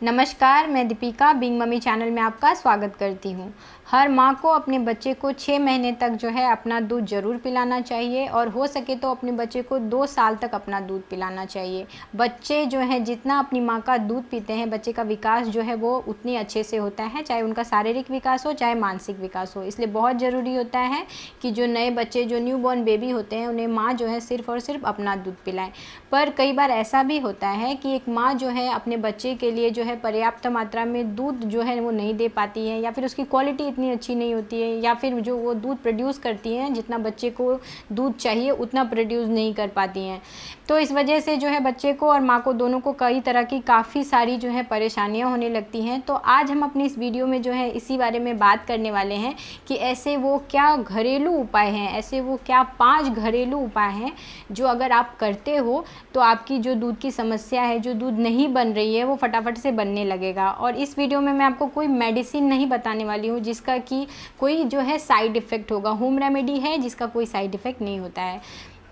नमस्कार, मैं Deepika Bing mummy channel में आपका स्वागत करती हूँ। हर माँ को अपने बच्चे को 6 महीने तक जो है अपना दूध ज़रूर पिलाना चाहिए और हो सके तो अपने बच्चे को 2 साल तक अपना दूध पिलाना चाहिए। बच्चे जो है जितना अपनी माँ का दूध पीते हैं, बच्चे का विकास जो है वो उतनी अच्छे से होता है, चाहे उनका शारीरिक विकास हो चाहे मानसिक विकास हो। इसलिए बहुत ज़रूरी होता है कि जो नए बच्चे जो न्यू बॉर्न बेबी होते हैं उन्हें माँ जो है सिर्फ़ और सिर्फ अपना दूध पिलाएं। पर कई बार ऐसा भी होता है कि एक माँ जो है अपने बच्चे के लिए जो है पर्याप्त मात्रा में दूध जो है वो नहीं दे पाती है, या फिर उसकी क्वालिटी इतनी अच्छी नहीं होती है, या फिर जो वो दूध प्रोड्यूस करती हैं जितना बच्चे को दूध चाहिए उतना प्रोड्यूस नहीं कर पाती हैं। तो इस वजह से जो है बच्चे को और माँ को दोनों को कई तरह की काफ़ी सारी जो है परेशानियाँ होने लगती हैं। तो आज हम अपनी इस वीडियो में जो है इसी बारे में बात करने वाले हैं कि ऐसे वो क्या घरेलू उपाय हैं, ऐसे वो क्या 5 घरेलू उपाय हैं जो अगर आप करते हो तो आपकी जो दूध की समस्या है, जो दूध नहीं बन रही है, वो फटाफट से बनने लगेगा। और इस वीडियो में मैं आपको कोई मेडिसिन नहीं बताने वाली हूँ जिसका कि कोई जो है साइड इफ़ेक्ट होगा। होम रेमेडी है जिसका कोई साइड इफ़ेक्ट नहीं होता है।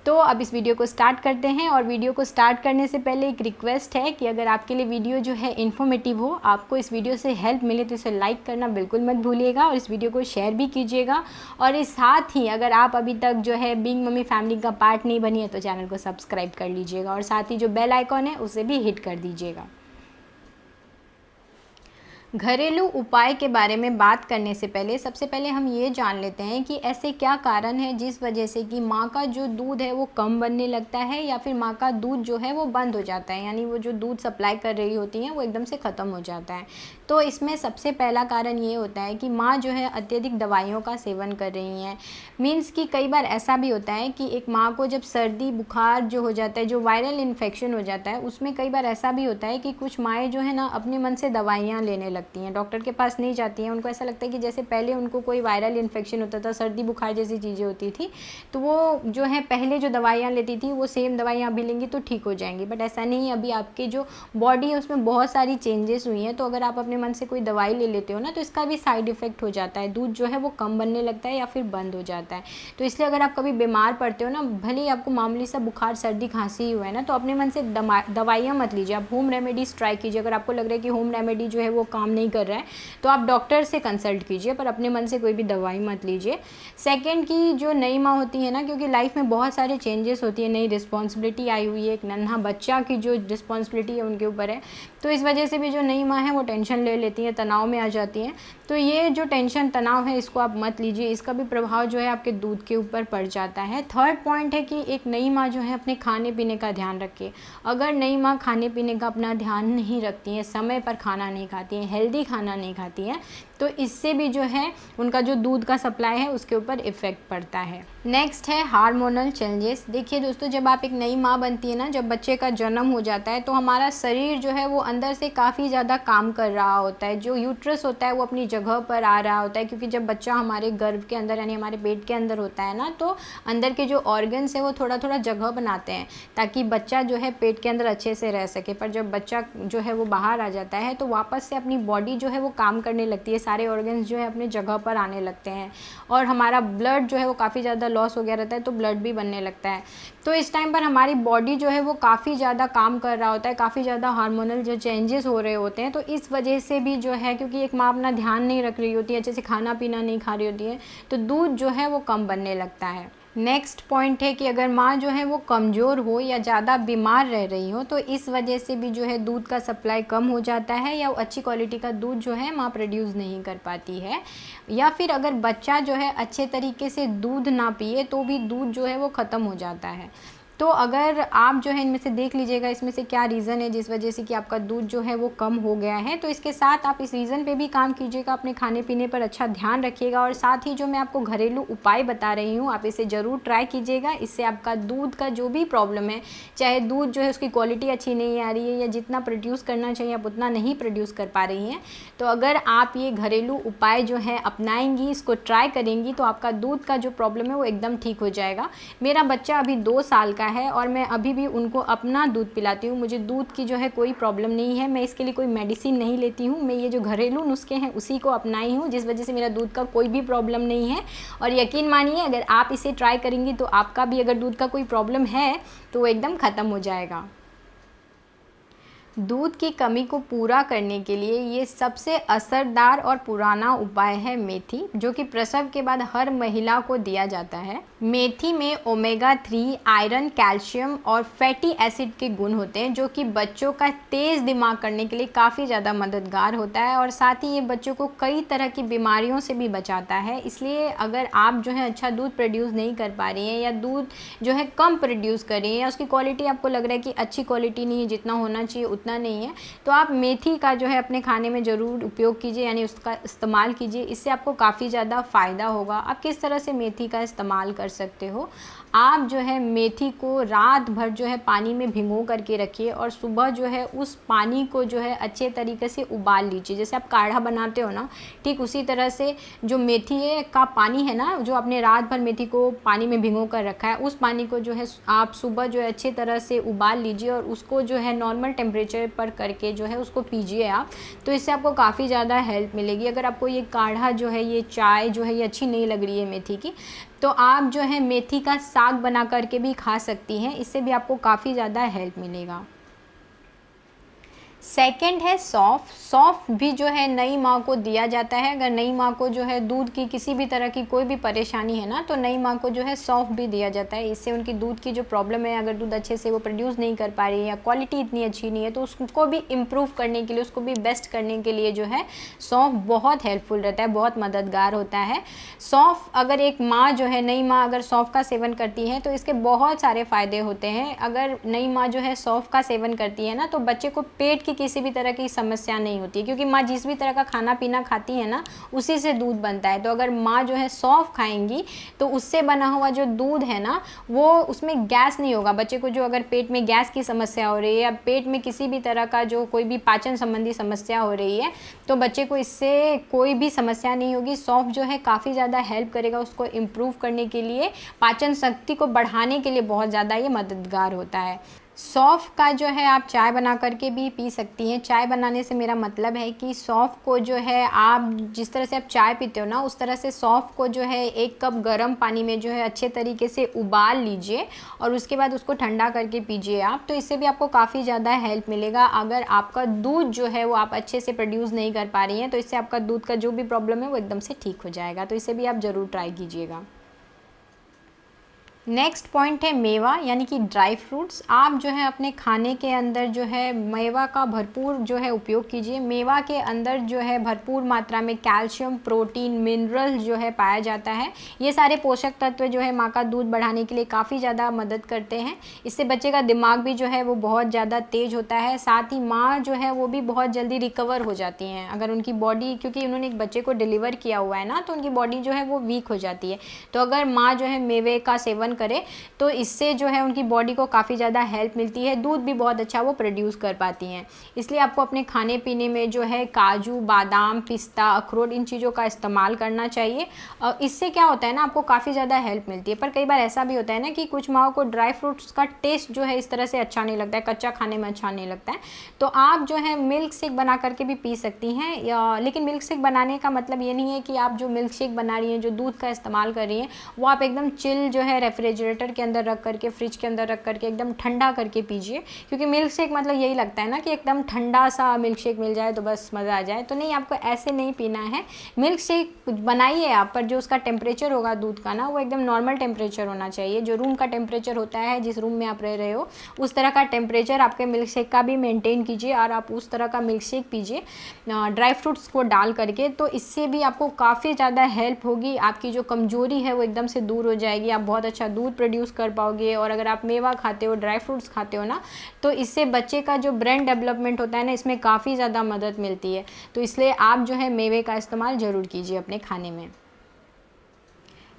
तो अब इस वीडियो को स्टार्ट करते हैं। और वीडियो को स्टार्ट करने से पहले एक रिक्वेस्ट है कि अगर आपके लिए वीडियो जो है इन्फॉर्मेटिव हो, आपको इस वीडियो से हेल्प मिले तो इसे लाइक करना बिल्कुल मत भूलिएगा और इस वीडियो को शेयर भी कीजिएगा। और इस साथ ही अगर आप अभी तक जो है बिंग मम्मी फैमिली का पार्ट नहीं बनी है तो चैनल को सब्सक्राइब कर लीजिएगा और साथ ही जो बेल आइकॉन है उसे भी हिट कर दीजिएगा। घरेलू उपाय के बारे में बात करने से पहले सबसे पहले हम ये जान लेते हैं कि ऐसे क्या कारण है जिस वजह से कि माँ का जो दूध है वो कम बनने लगता है या फिर माँ का दूध जो है वो बंद हो जाता है, यानी वो जो दूध सप्लाई कर रही होती हैं वो एकदम से ख़त्म हो जाता है। तो इसमें सबसे पहला कारण ये होता है कि माँ जो है अत्यधिक दवाइयों का सेवन कर रही हैं। मीन्स कि कई बार ऐसा भी होता है कि एक माँ को जब सर्दी बुखार जो हो जाता है, जो वायरल इन्फेक्शन हो जाता है, उसमें कई बार ऐसा भी होता है कि कुछ माएँ जो है ना अपने मन से दवाइयाँ लेने लगती हैं, डॉक्टर के पास नहीं जाती हैं। उनको ऐसा लगता है कि जैसे पहले उनको कोई वायरल इन्फेक्शन होता था, सर्दी बुखार जैसी चीज़ें होती थी, तो वो जो है पहले जो दवाइयाँ लेती थी वो सेम दवाइयाँ अभी लेंगी तो ठीक हो जाएंगी। बट ऐसा नहीं है, अभी आपके जो बॉडी है उसमें बहुत सारी चेंजेस हुई हैं। तो अगर आप अपने मन से कोई दवाई ले लेते हो ना तो इसका भी साइड इफ़ेक्ट हो जाता है, दूध जो है वो कम बनने लगता है या फिर बंद हो जाता है। तो इसलिए अगर आप कभी बीमार पड़ते हो ना, भले ही आपको मामूली सा बुखार सर्दी खांसी ही हुआ है ना, तो अपने मन से दवाइयाँ मत लीजिए, आप होम रेमेडीज़ ट्राई कीजिए। अगर आपको लग रहा है कि होम रेमेडी जो है वो काम नहीं कर रहा है तो आप डॉक्टर से कंसल्ट कीजिए, पर अपने मन से कोई भी दवाई मत लीजिए। सेकंड की जो नई माँ होती है ना, क्योंकि लाइफ में बहुत सारे चेंजेस होती है, नई रिस्पॉन्सिबिलिटी आई हुई है, एक नन्हा बच्चा की जो रिस्पॉन्सिबिलिटी है उनके ऊपर है, तो इस वजह से भी जो नई माँ है वो टेंशन ले लेती है, तनाव में आ जाती हैं। तो ये जो टेंशन तनाव है इसको आप मत लीजिए, इसका भी प्रभाव जो है आपके दूध के ऊपर पड़ जाता है। थर्ड पॉइंट है कि एक नई माँ जो है अपने खाने पीने का ध्यान रखे। अगर नई माँ खाने पीने का अपना ध्यान नहीं रखती हैं, समय पर खाना नहीं खाती हैं, हेल्दी खाना नहीं खाती हैं, तो इससे भी जो है उनका जो दूध का सप्लाई है उसके ऊपर इफ़ेक्ट पड़ता है। नेक्स्ट है हार्मोनल चेंजेस। देखिए दोस्तों, जब आप एक नई माँ बनती है ना, जब बच्चे का जन्म हो जाता है तो हमारा शरीर जो है वो अंदर से काफ़ी ज़्यादा काम कर रहा होता है। जो यूट्रस होता है वो अपनी जगह पर आ रहा होता है, क्योंकि जब बच्चा हमारे गर्भ के अंदर यानी हमारे पेट के अंदर होता है ना, तो अंदर के जो ऑर्गन्स है वो थोड़ा थोड़ा जगह बनाते हैं ताकि बच्चा जो है पेट के अंदर अच्छे से रह सके। पर जब बच्चा जो है वो बाहर आ जाता है तो वापस से अपनी बॉडी जो है वो काम करने लगती है, सारे ऑर्गन्स जो है अपने जगह पर आने लगते हैं और हमारा ब्लड जो है वो काफ़ी ज़्यादा लॉस हो गया रहता है, तो ब्लड भी बनने लगता है। तो इस टाइम पर हमारी बॉडी जो है वो काफ़ी ज़्यादा काम कर रहा होता है, काफ़ी ज़्यादा हार्मोनल जो चेंजेस हो रहे होते हैं। तो इस वजह से भी जो है, क्योंकि एक माँ अपना ध्यान नहीं रख रही होती है, अच्छे से खाना पीना नहीं खा रही होती है, तो दूध जो है वो कम बनने लगता है। नेक्स्ट पॉइंट है कि अगर माँ जो है वो कमज़ोर हो या ज़्यादा बीमार रह रही हो तो इस वजह से भी जो है दूध का सप्लाई कम हो जाता है, या अच्छी क्वालिटी का दूध जो है माँ प्रोड्यूस नहीं कर पाती है। या फिर अगर बच्चा जो है अच्छे तरीके से दूध ना पिए तो भी दूध जो है वो ख़त्म हो जाता है। तो अगर आप जो है इनमें से देख लीजिएगा इसमें से क्या रीज़न है जिस वजह से कि आपका दूध जो है वो कम हो गया है। तो इसके साथ आप इस रीज़न पे भी काम कीजिएगा, अपने खाने पीने पर अच्छा ध्यान रखिएगा और साथ ही जो मैं आपको घरेलू उपाय बता रही हूँ आप इसे ज़रूर ट्राई कीजिएगा। इससे आपका दूध का जो भी प्रॉब्लम है, चाहे दूध जो है उसकी क्वालिटी अच्छी नहीं आ रही है या जितना प्रोड्यूस करना चाहिए आप उतना नहीं प्रोड्यूस कर पा रही हैं, तो अगर आप ये घरेलू उपाय जो है अपनाएंगी, इसको ट्राई करेंगी, तो आपका दूध का जो प्रॉब्लम है वो एकदम ठीक हो जाएगा। मेरा बच्चा अभी 2 साल का है और मैं अभी भी उनको अपना दूध पिलाती हूँ। मुझे दूध की जो है कोई प्रॉब्लम नहीं है, मैं इसके लिए कोई मेडिसिन नहीं लेती हूँ। मैं ये जो घरेलू नुस्खे हैं उसी को अपनाई हूँ, जिस वजह से मेरा दूध का कोई भी प्रॉब्लम नहीं है। और यकीन मानिए अगर आप इसे ट्राई करेंगी तो आपका भी अगर दूध का कोई प्रॉब्लम है तो वो एकदम ख़त्म हो जाएगा। दूध की कमी को पूरा करने के लिए ये सबसे असरदार और पुराना उपाय है मेथी, जो कि प्रसव के बाद हर महिला को दिया जाता है। मेथी में ओमेगा 3, आयरन, कैल्शियम और फैटी एसिड के गुण होते हैं, जो कि बच्चों का तेज़ दिमाग करने के लिए काफ़ी ज़्यादा मददगार होता है और साथ ही ये बच्चों को कई तरह की बीमारियों से भी बचाता है। इसलिए अगर आप जो है अच्छा दूध प्रोड्यूस नहीं कर पा रही हैं या दूध जो है कम प्रोड्यूस कर रही हैं या उसकी क्वालिटी आपको लग रहा है कि अच्छी क्वालिटी नहीं है, जितना होना चाहिए उतना नहीं है, तो आप मेथी का जो है अपने खाने में ज़रूर उपयोग कीजिए, यानी उसका इस्तेमाल कीजिए। इससे आपको काफ़ी ज़्यादा फ़ायदा होगा। आप किस तरह से मेथी का इस्तेमाल कर सकते हो, आप जो है मेथी को रात भर जो है पानी में भिगो करके रखिए और सुबह जो है उस पानी को जो है अच्छे तरीके से उबाल लीजिए। जैसे आप काढ़ा बनाते हो ना, ठीक उसी तरह से जो मेथी है का पानी है ना, जो आपने रात भर मेथी को पानी में भिगो कर रखा है, उस पानी को जो है आप सुबह जो है अच्छी तरह से उबाल लीजिए और उसको जो है नॉर्मल टेम्परेचर पर करके जो है उसको पीजिए आप। तो इससे आपको काफ़ी ज़्यादा हेल्प मिलेगी। अगर आपको ये काढ़ा जो है, ये चाय जो है ये अच्छी नहीं लग रही है मेथी की, तो आप जो है मेथी का साग बना करके भी खा सकती हैं। इससे भी आपको काफ़ी ज़्यादा हेल्प मिलेगा। सेकंड है सौंफ। सौंफ भी जो है नई माँ को दिया जाता है। अगर नई माँ को जो है दूध की किसी भी तरह की कोई भी परेशानी है ना, तो नई माँ को जो है सौंफ भी दिया जाता है। इससे उनकी दूध की जो प्रॉब्लम है, अगर दूध अच्छे से वो प्रोड्यूस नहीं कर पा रही है या क्वालिटी इतनी अच्छी नहीं है, तो उसको भी इम्प्रूव करने के लिए, उसको भी बेस्ट करने के लिए जो है सौंफ बहुत हेल्पफुल रहता है, बहुत मददगार होता है। सौंफ अगर एक माँ जो है, नई माँ अगर सौंफ का सेवन करती है तो इसके बहुत सारे फ़ायदे होते हैं। अगर नई माँ जो है सौंफ का सेवन करती है ना, तो बच्चे को पेट की किसी भी तरह की समस्या नहीं होती है, क्योंकि माँ जिस भी तरह का खाना पीना खाती है ना, उसी से दूध बनता है। तो अगर माँ जो है सौंफ खाएंगी तो उससे बना हुआ जो दूध है ना, वो उसमें गैस नहीं होगा। बच्चे को जो अगर पेट में गैस की समस्या हो रही है या पेट में किसी भी तरह का जो कोई भी पाचन संबंधी समस्या हो रही है, तो बच्चे को इससे कोई भी समस्या नहीं होगी। सौंफ जो है काफ़ी ज़्यादा हेल्प करेगा उसको इम्प्रूव करने के लिए, पाचन शक्ति को बढ़ाने के लिए बहुत ज़्यादा ये मददगार होता है। सौंफ का जो है आप चाय बना करके भी पी सकती हैं। चाय बनाने से मेरा मतलब है कि सौंफ को जो है आप जिस तरह से आप चाय पीते हो ना, उस तरह से सौंफ को जो है 1 कप गर्म पानी में जो है अच्छे तरीके से उबाल लीजिए और उसके बाद उसको ठंडा करके पीजिए आप। तो इससे भी आपको काफ़ी ज़्यादा हेल्प मिलेगा। अगर आपका दूध जो है वो आप अच्छे से प्रोड्यूस नहीं कर पा रही हैं, तो इससे आपका दूध का जो भी प्रॉब्लम है वो एकदम से ठीक हो जाएगा। तो इसे भी आप ज़रूर ट्राई कीजिएगा। नेक्स्ट पॉइंट है मेवा, यानी कि ड्राई फ्रूट्स। आप जो है अपने खाने के अंदर जो है मेवा का भरपूर जो है उपयोग कीजिए। मेवा के अंदर जो है भरपूर मात्रा में कैल्शियम, प्रोटीन, मिनरल जो है पाया जाता है। ये सारे पोषक तत्व जो है माँ का दूध बढ़ाने के लिए काफ़ी ज़्यादा मदद करते हैं। इससे बच्चे का दिमाग भी जो है वो बहुत ज़्यादा तेज़ होता है। साथ ही माँ जो है वो भी बहुत जल्दी रिकवर हो जाती हैं। अगर उनकी बॉडी, क्योंकि उन्होंने एक बच्चे को डिलीवर किया हुआ है ना, तो उनकी बॉडी जो है वो वीक हो जाती है। तो अगर माँ जो है मेवे का सेवन करे तो इससे जो है उनकी बॉडी को काफ़ी ज़्यादा हेल्प मिलती है। दूध भी बहुत अच्छा वो प्रोड्यूस कर पाती हैं। इसलिए आपको अपने खाने पीने में जो है काजू, बादाम, पिस्ता, अखरोट, इन चीज़ों का इस्तेमाल करना चाहिए। इससे क्या होता है ना, आपको काफ़ी ज़्यादा हेल्प मिलती है। पर कई बार ऐसा भी होता है ना कि कुछ माओं को ड्राई फ्रूट्स का टेस्ट जो है इस तरह से अच्छा नहीं लगता है, कच्चा खाने में अच्छा नहीं लगता है, तो आप जो है मिल्क शेक बना करके भी पी सकती हैं। लेकिन मिल्क शेक बनाने का मतलब ये नहीं है कि आप जो मिल्क शेक बना रही हैं, जो दूध का इस्तेमाल कर रही हैं, वो आप एकदम चिल जो है रेफ्रिजरेटर के अंदर रख करके, फ्रिज के अंदर रख करके एकदम ठंडा करके पीजिए। क्योंकि मिल्क शेक मतलब यही लगता है ना कि एकदम ठंडा सा मिल्क शेक मिल जाए तो बस मज़ा आ जाए। तो नहीं, आपको ऐसे नहीं पीना है। मिल्क शेक बनाइए आप, पर जो उसका टेम्परेचर होगा दूध का ना, वो एकदम नॉर्मल टेम्परेचर होना चाहिए। जो रूम का टेम्परेचर होता है, जिस रूम में आप रह रहे हो, उस तरह का टेम्परेचर आपके मिल्क शेक का भी मेंटेन कीजिए और आप उस तरह का मिल्क शेक पीजिए ड्राई फ्रूट्स को डाल करके। तो इससे भी आपको काफ़ी ज़्यादा हेल्प होगी। आपकी जो कमज़ोरी है वो एकदम से दूर हो जाएगी। आप बहुत अच्छा दूध प्रोड्यूस कर पाओगे। और अगर आप मेवा खाते हो, ड्राई फ्रूट्स खाते हो ना, तो इससे बच्चे का जो ब्रेन डेवलपमेंट होता है ना, इसमें काफ़ी ज़्यादा मदद मिलती है। तो इसलिए आप जो है मेवे का इस्तेमाल ज़रूर कीजिए अपने खाने में।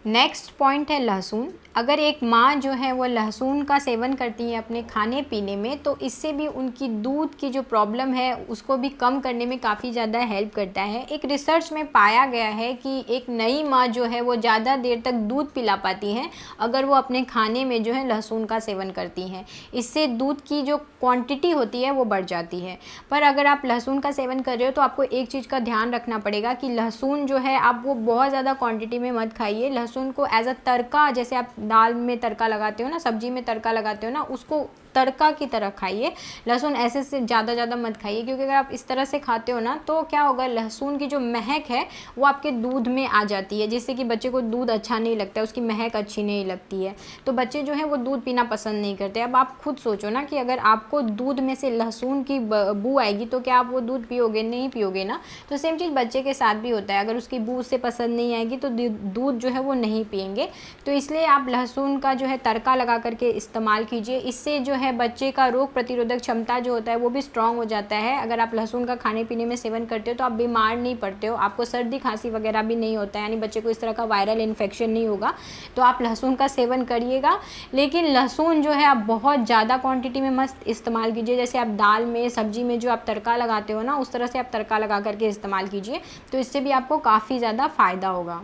नेक्स्ट पॉइंट है लहसुन। अगर एक माँ जो है वो लहसुन का सेवन करती है अपने खाने पीने में, तो इससे भी उनकी दूध की जो प्रॉब्लम है उसको भी कम करने में काफ़ी ज़्यादा हेल्प करता है। एक रिसर्च में पाया गया है कि एक नई माँ जो है वो ज़्यादा देर तक दूध पिला पाती हैं अगर वो अपने खाने में जो है लहसुन का सेवन करती हैं। इससे दूध की जो क्वांटिटी होती है वो बढ़ जाती है। पर अगर आप लहसुन का सेवन कर रहे हो तो आपको एक चीज़ का ध्यान रखना पड़ेगा कि लहसुन जो है आप वो बहुत ज़्यादा क्वांटिटी में मत खाइए। लहसुन लहसुन को एज अ तड़का, जैसे आप दाल में तड़का लगाते हो ना, सब्जी में तड़का लगाते हो ना, उसको तड़का की तरह खाइए। लहसुन ऐसे से ज़्यादा मत खाइए, क्योंकि अगर आप इस तरह से खाते हो ना तो क्या होगा, लहसुन की जो महक है वो आपके दूध में आ जाती है, जिससे कि बच्चे को दूध अच्छा नहीं लगता है, उसकी महक अच्छी नहीं लगती है, तो बच्चे जो है वो दूध पीना पसंद नहीं करते। अब आप खुद सोचो ना कि अगर आपको दूध में से लहसुन की बू आएगी तो क्या आप वो दूध पियोगे? नहीं पियोगे ना। तो सेम चीज़ बच्चे के साथ भी होता है, अगर उसकी बू से पसंद नहीं आएगी तो दूध जो है वो नहीं पियेंगे। तो इसलिए आप लहसुन का जो है तड़का लगा करके इस्तेमाल कीजिए। इससे जो है बच्चे का रोग प्रतिरोधक क्षमता जो होता है वो भी स्ट्रांग हो जाता है। अगर आप लहसुन का खाने पीने में सेवन करते हो तो आप बीमार नहीं पड़ते हो, आपको सर्दी खांसी वगैरह भी नहीं होता है, यानी बच्चे को इस तरह का वायरल इन्फेक्शन नहीं होगा। तो आप लहसुन का सेवन करिएगा, लेकिन लहसुन जो है आप बहुत ज़्यादा क्वांटिटी में मस्त इस्तेमाल कीजिए। जैसे आप दाल में, सब्जी में जो आप तड़का लगाते हो ना, उस तरह से आप तड़का लगा करके इस्तेमाल कीजिए, तो इससे भी आपको काफ़ी ज़्यादा फ़ायदा होगा।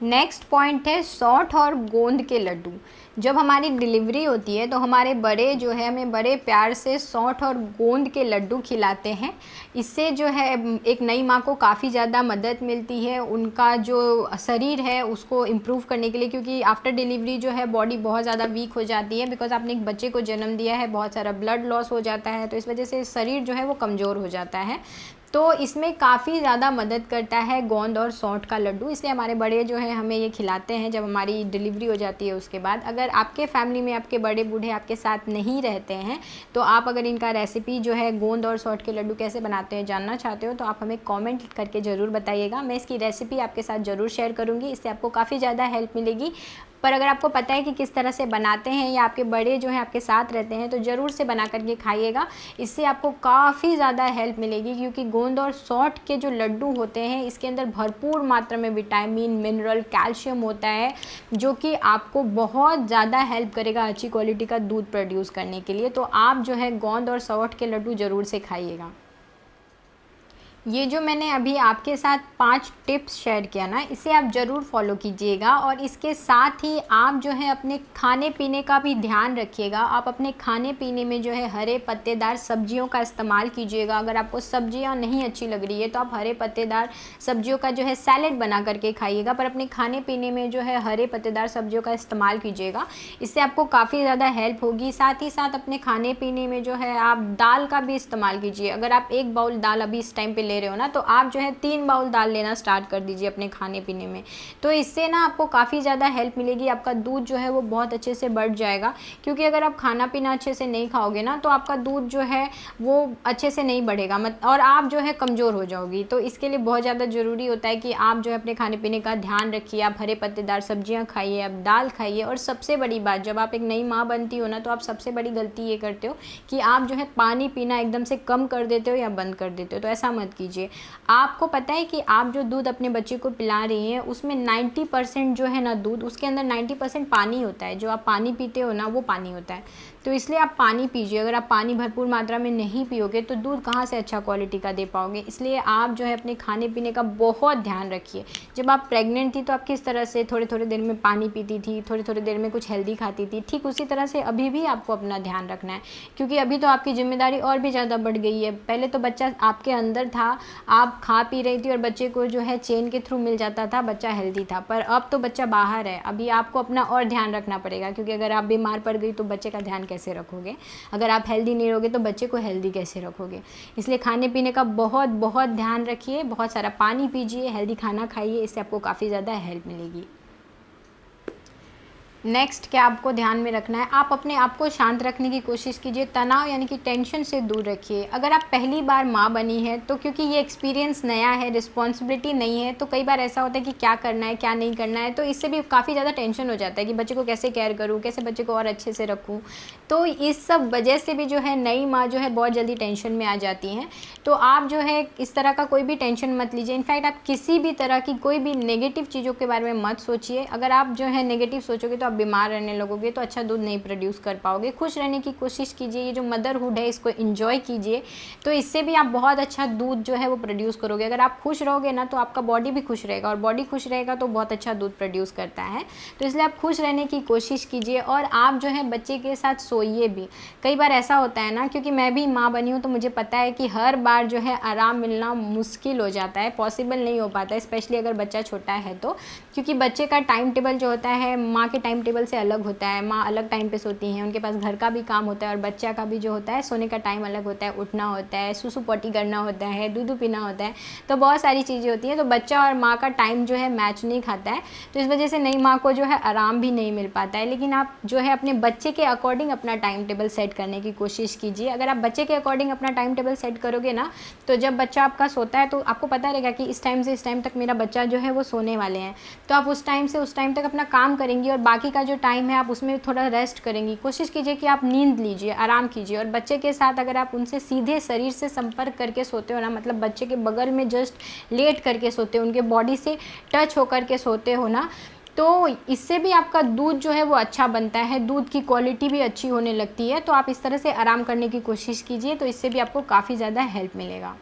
नेक्स्ट पॉइंट है सौंठ और गोंद के लड्डू। जब हमारी डिलीवरी होती है तो हमारे बड़े जो है हमें बड़े प्यार से सौंठ और गोंद के लड्डू खिलाते हैं। इससे जो है एक नई माँ को काफ़ी ज़्यादा मदद मिलती है, उनका जो शरीर है उसको इम्प्रूव करने के लिए, क्योंकि आफ्टर डिलीवरी जो है बॉडी बहुत ज़्यादा वीक हो जाती है, बिकॉज आपने एक बच्चे को जन्म दिया है, बहुत सारा ब्लड लॉस हो जाता है, तो इस वजह से शरीर जो है वो कमज़ोर हो जाता है। तो इसमें काफ़ी ज़्यादा मदद करता है गोंद और सौंठ का लड्डू, इसलिए हमारे बड़े जो है हमें ये खिलाते हैं जब हमारी डिलीवरी हो जाती है उसके बाद। अगर आपके फैमिली में आपके बड़े बूढ़े आपके साथ नहीं रहते हैं तो आप अगर इनका रेसिपी जो है गोंद और सौंठ के लड्डू कैसे बनाते हैं जानना चाहते हो तो आप हमें कमेंट करके ज़रूर बताइएगा। मैं इसकी रेसिपी आपके साथ ज़रूर शेयर करूँगी, इससे आपको काफ़ी ज़्यादा हेल्प मिलेगी। पर अगर आपको पता है कि किस तरह से बनाते हैं या आपके बड़े जो हैं आपके साथ रहते हैं तो ज़रूर से बना करके खाइएगा, इससे आपको काफ़ी ज़्यादा हेल्प मिलेगी। क्योंकि गोंद और सौंठ के जो लड्डू होते हैं इसके अंदर भरपूर मात्रा में विटामिन, मिनरल, कैल्शियम होता है, जो कि आपको बहुत ज़्यादा हेल्प करेगा अच्छी क्वालिटी का दूध प्रोड्यूस करने के लिए। तो आप जो है गोंद और सौंठ के लड्डू ज़रूर से खाइएगा। ये जो मैंने अभी आपके साथ 5 टिप्स शेयर किया ना, इसे आप ज़रूर फॉलो कीजिएगा, और इसके साथ ही आप जो है अपने खाने पीने का भी ध्यान रखिएगा। आप अपने खाने पीने में जो है हरे पत्तेदार सब्जियों का इस्तेमाल कीजिएगा। अगर आपको सब्जियां नहीं अच्छी लग रही है तो आप हरे पत्तेदार सब्जियों का जो है सैलेड बना करके खाइएगा, पर अपने खाने पीने में जो है हरे पत्तेदार सब्जियों का इस्तेमाल कीजिएगा, इससे आपको काफ़ी ज़्यादा हेल्प होगी। साथ ही साथ अपने खाने पीने में जो है आप दाल का भी इस्तेमाल कीजिए। अगर आप 1 बाउल दाल अभी इस टाइम पे ले रहे हो ना तो आप जो है 3 बाउल दाल लेना स्टार्ट कर दीजिए अपने खाने पीने में। तो इससे ना आपको काफ़ी ज़्यादा हेल्प मिलेगी, आपका दूध जो है वो बहुत अच्छे से बढ़ जाएगा। क्योंकि अगर आप खाना पीना अच्छे से नहीं खाओगे ना तो आपका दूध जो है वो अच्छे से नहीं बढ़ेगा और आप जो है कमज़ोर हो जाओगी। तो इसके लिए बहुत ज़्यादा ज़रूरी होता है कि आप जो है अपने खाने पीने का ध्यान रखिए, आप हरे पत्तेदार सब्जियाँ खाइए, आप दाल खाइए। और सबसे बड़ी बात, जब आप एक नई माँ बनती हो ना तो आप सबसे बड़ी गलती ये करते हो कि आप जो है पानी पीना एकदम से कम कर देते हो या बंद कर देते हो। तो ऐसा मत कीजिए। आपको पता है कि आप जो दूध अपने बच्चे को पिला रही हैं उसमें 90% जो है ना दूध, उसके अंदर 90% पानी होता है। जो आप पानी पीते हो ना वो पानी होता है, तो इसलिए आप पानी पीजिए। अगर आप पानी भरपूर मात्रा में नहीं पियोगे तो दूध कहाँ से अच्छा क्वालिटी का दे पाओगे। इसलिए आप जो है अपने खाने पीने का बहुत ध्यान रखिए। जब आप प्रेग्नेंट थी तो आप किस तरह से थोड़े थोड़े देर में पानी पीती थी, थोड़ी थोड़ी देर में कुछ हेल्दी खाती थी, ठीक उसी तरह से अभी भी आपको अपना ध्यान रखना है। क्योंकि अभी तो आपकी जिम्मेदारी और भी ज़्यादा बढ़ गई है। पहले तो बच्चा आपके अंदर था, आप खा पी रही थी और बच्चे को जो है चेन के थ्रू मिल जाता था, बच्चा हेल्दी था। पर अब तो बच्चा बाहर है, अभी आपको अपना और ध्यान रखना पड़ेगा। क्योंकि अगर आप बीमार पड़ गई तो बच्चे का ध्यान कैसे रखोगे? अगर आप हेल्दी नहीं रहोगे तो बच्चे को हेल्दी कैसे रखोगे? इसलिए खाने पीने का बहुत बहुत ध्यान रखिए, बहुत सारा पानी पीजिए, हेल्दी खाना खाइए, इससे आपको काफ़ी ज़्यादा हेल्प मिलेगी। नेक्स्ट क्या आपको ध्यान में रखना है, आप अपने आप को शांत रखने की कोशिश कीजिए। तनाव यानी कि टेंशन से दूर रखिए। अगर आप पहली बार माँ बनी है तो क्योंकि ये एक्सपीरियंस नया है, रिस्पॉन्सिबिलिटी नहीं है, तो कई बार ऐसा होता है कि क्या करना है क्या नहीं करना है, तो इससे भी काफ़ी ज़्यादा टेंशन हो जाता है कि बच्चे को कैसे केयर करूँ, कैसे बच्चे को और अच्छे से रखूँ। तो इस सब वजह से भी जो है नई माँ जो है बहुत जल्दी टेंशन में आ जाती हैं। तो आप जो है इस तरह का कोई भी टेंशन मत लीजिए। इनफैक्ट आप किसी भी तरह की कोई भी नेगेटिव चीज़ों के बारे में मत सोचिए। अगर आप जो है नेगेटिव सोचोगे तो आप बीमार रहने लगोगे तो अच्छा दूध नहीं प्रोड्यूस कर पाओगे। खुश रहने की कोशिश कीजिए, ये जो मदरहुड है इसको एंजॉय कीजिए, तो इससे भी आप बहुत अच्छा दूध जो है वो प्रोड्यूस करोगे। अगर आप खुश रहोगे ना तो आपका बॉडी भी खुश रहेगा, और बॉडी खुश रहेगा तो बहुत अच्छा दूध प्रोड्यूस करता है। तो इसलिए आप खुश रहने की कोशिश कीजिए, और आप जो है बच्चे के साथ सोइए भी। कई बार ऐसा होता है ना, क्योंकि मैं भी माँ बनी हूँ तो मुझे पता है कि हर बार जो है आराम मिलना मुश्किल हो जाता है, पॉसिबल नहीं हो पाता है, स्पेशली अगर बच्चा छोटा है तो। क्योंकि बच्चे का टाइम टेबल जो होता है माँ के टाइम टेबल से अलग होता है। माँ अलग टाइम पे सोती हैं, उनके पास घर का भी काम होता है, और बच्चा का भी जो होता है सोने का टाइम अलग होता है, उठना होता है, सुसु पोटी करना होता है, दूध पीना होता है, तो बहुत सारी चीज़ें होती हैं। तो बच्चा और माँ का टाइम जो है मैच नहीं खाता है, तो इस वजह से नई माँ को जो है आराम भी नहीं मिल पाता है। लेकिन आप जो है अपने बच्चे के अकॉर्डिंग अपना टाइम टेबल सेट करने की कोशिश कीजिए। अगर आप बच्चे के अकॉर्डिंग अपना टाइम टेबल सेट करोगे ना, तो जब बच्चा आपका सोता है तो आपको पता रहेगा कि इस टाइम से इस टाइम तक मेरा बच्चा जो है वो सोने वाले हैं, तो आप उस टाइम से उस टाइम तक अपना काम करेंगी, और बाकी का जो टाइम है आप उसमें थोड़ा रेस्ट करेंगी। कोशिश कीजिए कि आप नींद लीजिए, आराम कीजिए। और बच्चे के साथ अगर आप उनसे सीधे शरीर से संपर्क करके सोते हो ना, मतलब बच्चे के बगल में जस्ट लेट करके सोते हो, उनके बॉडी से टच होकर के सोते हो ना, तो इससे भी आपका दूध जो है वो अच्छा बनता है, दूध की क्वालिटी भी अच्छी होने लगती है। तो आप इस तरह से आराम करने की कोशिश कीजिए, तो इससे भी आपको काफ़ी ज़्यादा हेल्प मिलेगा।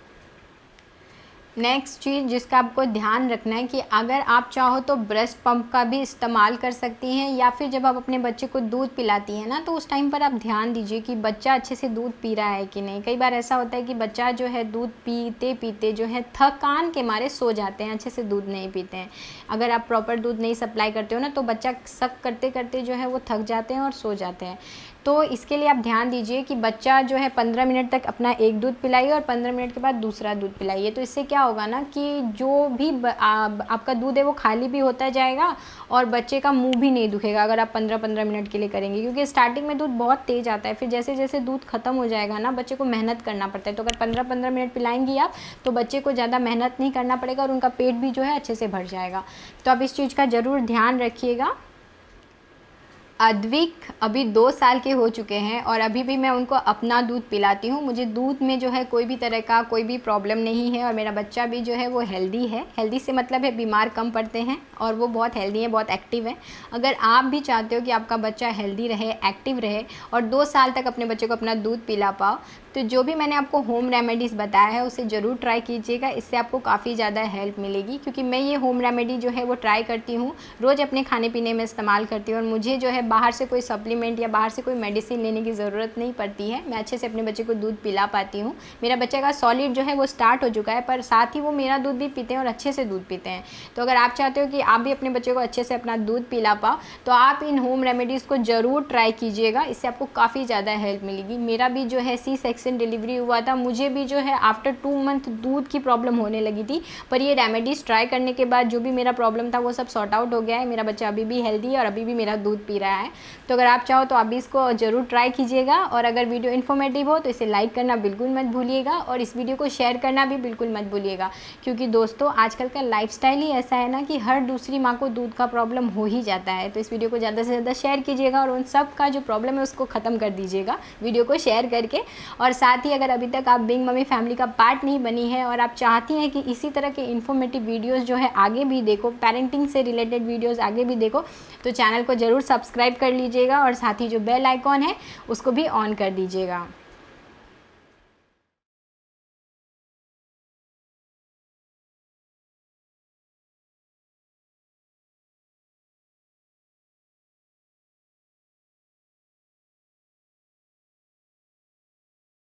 नेक्स्ट चीज़ जिसका आपको ध्यान रखना है कि अगर आप चाहो तो ब्रेस्ट पंप का भी इस्तेमाल कर सकती हैं, या फिर जब आप अपने बच्चे को दूध पिलाती हैं ना, तो उस टाइम पर आप ध्यान दीजिए कि बच्चा अच्छे से दूध पी रहा है कि नहीं। कई बार ऐसा होता है कि बच्चा जो है दूध पीते पीते जो है थकान के मारे सो जाते हैं, अच्छे से दूध नहीं पीते हैं। अगर आप प्रॉपर दूध नहीं सप्लाई करते हो ना, तो बच्चा सक करते करते जो है वो थक जाते हैं और सो जाते हैं। तो इसके लिए आप ध्यान दीजिए कि बच्चा जो है 15 मिनट तक अपना एक दूध पिलाइए, और 15 मिनट के बाद दूसरा दूध पिलाइए। तो इससे क्या होगा ना कि जो भी आपका दूध है वो खाली भी होता जाएगा, और बच्चे का मुंह भी नहीं दुखेगा अगर आप 15-15 मिनट के लिए करेंगे। क्योंकि स्टार्टिंग में दूध बहुत तेज़ आता है, फिर जैसे जैसे दूध ख़त्म हो जाएगा ना, बच्चे को मेहनत करना पड़ता है। तो अगर 15-15 मिनट पिलाएंगी आप, तो बच्चे को ज़्यादा मेहनत नहीं करना पड़ेगा, और उनका पेट भी जो है अच्छे से भर जाएगा। तो आप इस चीज़ का ज़रूर ध्यान रखिएगा। अद्विक अभी 2 साल के हो चुके हैं, और अभी भी मैं उनको अपना दूध पिलाती हूँ। मुझे दूध में जो है कोई भी तरह का कोई भी प्रॉब्लम नहीं है, और मेरा बच्चा भी जो है वो हेल्दी है। हेल्दी से मतलब है बीमार कम पड़ते हैं, और वो बहुत हेल्दी है, बहुत एक्टिव है। अगर आप भी चाहते हो कि आपका बच्चा हेल्दी रहे, एक्टिव रहे, और 2 साल तक अपने बच्चे को अपना दूध पिला पाओ, तो जो भी मैंने आपको होम रेमेडीज़ बताया है उसे ज़रूर ट्राई कीजिएगा। इससे आपको काफ़ी ज़्यादा हेल्प मिलेगी, क्योंकि मैं ये होम रेमेडी जो है वो ट्राई करती हूँ, रोज़ अपने खाने पीने में इस्तेमाल करती हूँ, और मुझे जो है बाहर से कोई सप्लीमेंट या बाहर से कोई मेडिसिन लेने की ज़रूरत नहीं पड़ती है। मैं अच्छे से अपने बच्चे को दूध पिला पाती हूँ। मेरा बच्चे का सॉलिड जो है वो स्टार्ट हो चुका है, पर साथ ही वो मेरा दूध भी पीते हैं, और अच्छे से दूध पीते हैं। तो अगर आप चाहते हो कि आप भी अपने बच्चे को अच्छे से अपना दूध पिला पाओ, तो आप इन होम रेमेडीज़ को ज़रूर ट्राई कीजिएगा। इससे आपको काफ़ी ज़्यादा हेल्प मिलेगी। मेरा भी जो है C-सेक्शन डिलीवरी हुआ था, मुझे भी जो है आफ्टर 2 मंथ दूध की प्रॉब्लम होने लगी थी, पर ये रेमेडीज़ ट्राई करने के बाद जो भी मेरा प्रॉब्लम था वो सब सॉर्ट आउट हो गया है। मेरा बच्चा अभी भी हेल्दी है, और अभी भी मेरा दूध पी रहा है। तो अगर आप चाहो तो आप भी इसको ज़रूर ट्राई कीजिएगा, और अगर वीडियो इन्फॉर्मेटिव हो तो इसे लाइक करना बिल्कुल मत भूलिएगा, और इस वीडियो को शेयर करना भी बिल्कुल मत भूलिएगा। क्योंकि दोस्तों आजकल का लाइफस्टाइल ही ऐसा है ना कि हर दूसरी माँ को दूध का प्रॉब्लम हो ही जाता है। तो इस वीडियो को ज़्यादा से ज़्यादा शेयर कीजिएगा, और उन सब का जो प्रॉब्लम है उसको ख़त्म कर दीजिएगा वीडियो को शेयर करके। और साथ ही अगर अभी तक आप बिंग मम्मी फैमिली का पार्ट नहीं बनी है, और आप चाहती हैं कि इसी तरह के इन्फॉर्मेटिव वीडियोज़ जो है आगे भी देखो, पेरेंटिंग से रिलेटेड वीडियोज़ आगे भी देखो, तो चैनल को ज़रूर सब्सक्राइब कर लीजिएगा, और साथ ही जो बेल आइकॉन है उसको भी ऑन कर दीजिएगा।